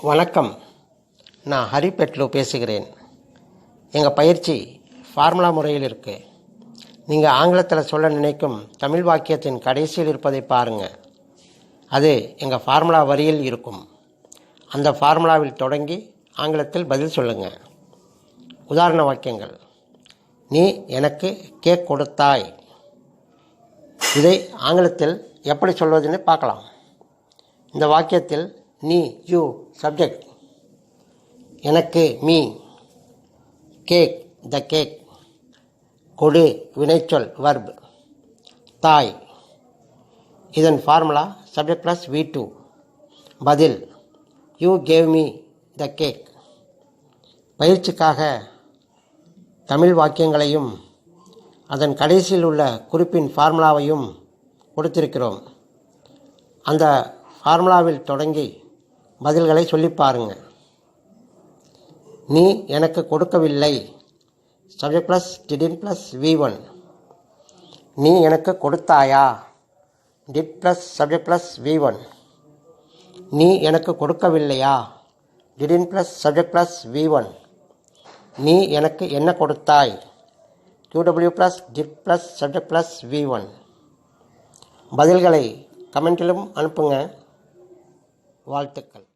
வணக்கம், நான் ஹரிபெட்லு பேசுகிறேன். எங்கள் பயிற்சி ஃபார்முலா முறையில் இருக்குது. நீங்கள் ஆங்கிலத்தில் சொல்ல நினைக்கும் தமிழ் வாக்கியத்தின் கடைசியில் இருப்பதை பாருங்கள். அது எங்கள் ஃபார்முலா வரியில் இருக்கும். அந்த ஃபார்முலாவில் தொடங்கி ஆங்கிலத்தில் பதில் சொல்லுங்கள். உதாரண வாக்கியங்கள்: நீ எனக்கு கேக் கொடுத்தாய். இதை ஆங்கிலத்தில் எப்படி சொல்வதுன்னு பார்க்கலாம். இந்த வாக்கியத்தில் நீ, யூ சப்ஜெக்ட், எனக்கு மீ, கேக் த கேக், கொடு வினைச்சொல் வர்ப், தாய். இதன் ஃபார்முலா சப்ஜெக்ட் ப்ளஸ் V2. பதில் you gave me the cake. பயிற்சிக்காக தமிழ் வாக்கியங்களையும் அதன் கடைசியில் உள்ள குறிப்பின் ஃபார்முலாவையும் கொடுத்திருக்கிறோம். அந்த ஃபார்முலாவில் தொடங்கி பதில்களை சொல்லி பாருங்கள். நீ எனக்கு கொடுக்கவில்லை. Subject plus didn't plus V1. நீ எனக்கு கொடுத்தாயா? Did plus subject plus V1. நீ எனக்கு கொடுக்கவில்லையா? Didn't plus subject plus V1. நீ எனக்கு என்ன கொடுத்தாய்? QW plus did plus subject plus V1. பதில்களை கமெண்டிலும் அனுப்புங்க. வாழ்த்துக்கள்.